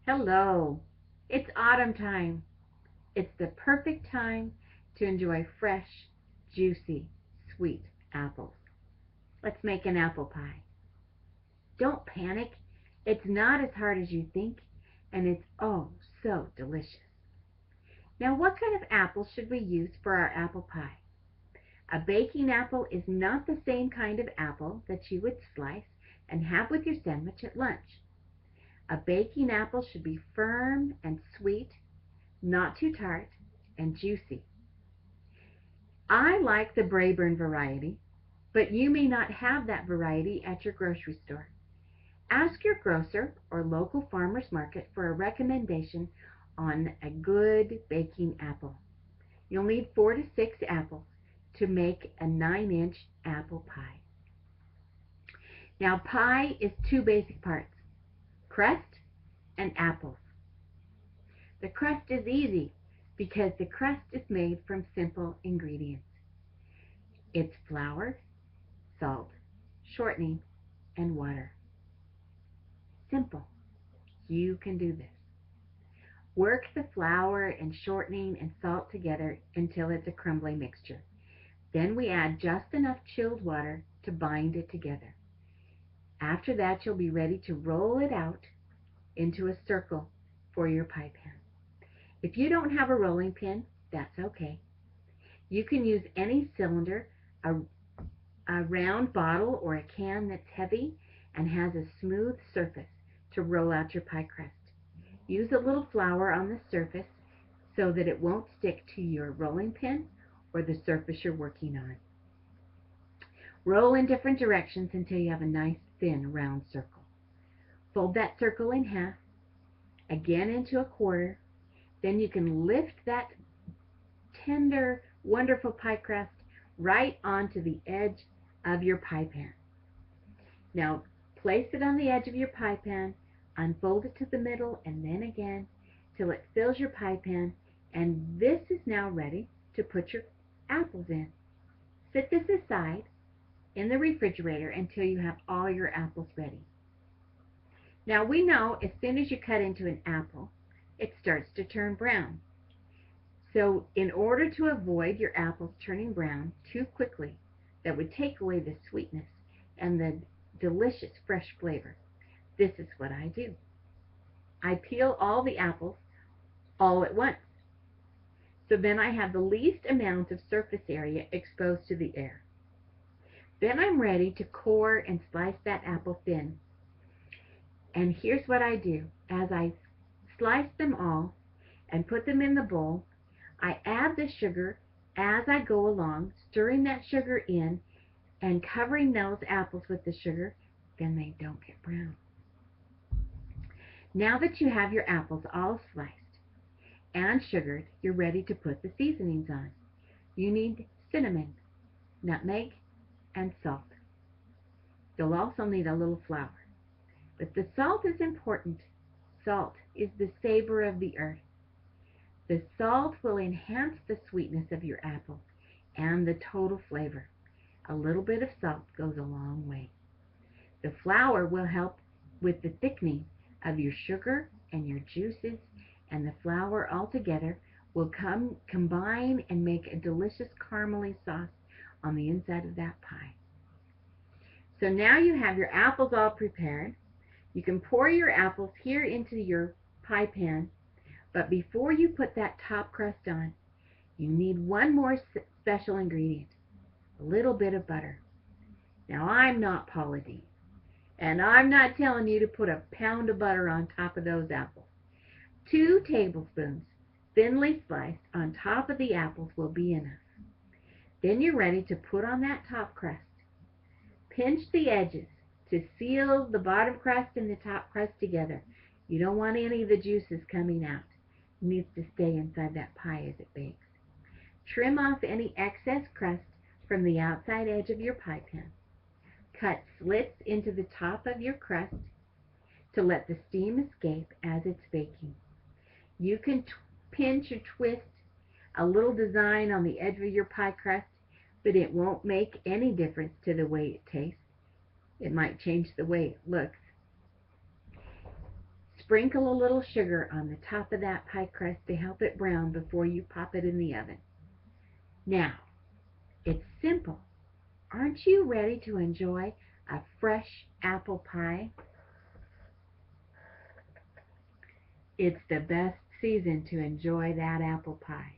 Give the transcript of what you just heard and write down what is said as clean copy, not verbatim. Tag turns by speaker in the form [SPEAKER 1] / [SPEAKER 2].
[SPEAKER 1] Hello. It's autumn time. It's the perfect time to enjoy fresh, juicy, sweet apples. Let's make an apple pie. Don't panic. It's not as hard as you think, and it's oh so delicious. Now, what kind of apples should we use for our apple pie? A baking apple is not the same kind of apple that you would slice and have with your sandwich at lunch. A baking apple should be firm and sweet, not too tart, and juicy. I like the Braeburn variety, but you may not have that variety at your grocery store. Ask your grocer or local farmer's market for a recommendation on a good baking apple. You'll need 4 to 6 apples to make a 9-inch apple pie. Now, pie is 2 basic parts: crust and apples. The crust is easy because the crust is made from simple ingredients. It's flour, salt, shortening, and water. Simple. You can do this. Work the flour and shortening and salt together until it's a crumbly mixture. Then we add just enough chilled water to bind it together. After that, you'll be ready to roll it out into a circle for your pie pan. If you don't have a rolling pin, that's okay. You can use any cylinder, a round bottle, or a can that's heavy and has a smooth surface to roll out your pie crust. Use a little flour on the surface so that it won't stick to your rolling pin or the surface you're working on. Roll in different directions until you have a nice thin round circle. Fold that circle in half, again into a quarter. Then you can lift that tender, wonderful pie crust right onto the edge of your pie pan. Now place it on the edge of your pie pan, unfold it to the middle, and then again till it fills your pie pan, and this is now ready to put your apples in. Set this aside in the refrigerator until you have all your apples ready. Now we know as soon as you cut into an apple, it starts to turn brown. So in order to avoid your apples turning brown too quickly, that would take away the sweetness and the delicious fresh flavor, this is what I do. I peel all the apples all at once. So then I have the least amount of surface area exposed to the air. Then I'm ready to core and slice that apple thin. And here's what I do. As I slice them all and put them in the bowl, I add the sugar as I go along, stirring that sugar in and covering those apples with the sugar, then they don't get brown. Now that you have your apples all sliced and sugared, you're ready to put the seasonings on. You need cinnamon, nutmeg, and salt. You'll also need a little flour. But the salt is important. Salt is the savor of the earth. The salt will enhance the sweetness of your apple and the total flavor. A little bit of salt goes a long way. The flour will help with the thickening of your sugar and your juices, and the flour all together will combine and make a delicious caramely sauce on the inside of that pie. So now you have your apples all prepared. You can pour your apples here into your pie pan, but before you put that top crust on, you need one more special ingredient, a little bit of butter. Now, I'm not Paula Deen, and I'm not telling you to put a pound of butter on top of those apples. 2 tablespoons, thinly sliced, on top of the apples will be enough. Then you're ready to put on that top crust. Pinch the edges to seal the bottom crust and the top crust together. You don't want any of the juices coming out. It needs to stay inside that pie as it bakes. Trim off any excess crust from the outside edge of your pie pan. Cut slits into the top of your crust to let the steam escape as it's baking. You can pinch or twist a little design on the edge of your pie crust, but it won't make any difference to the way it tastes. It might change the way it looks. Sprinkle a little sugar on the top of that pie crust to help it brown before you pop it in the oven. Now, it's simple. Aren't you ready to enjoy a fresh apple pie? It's the best season to enjoy that apple pie.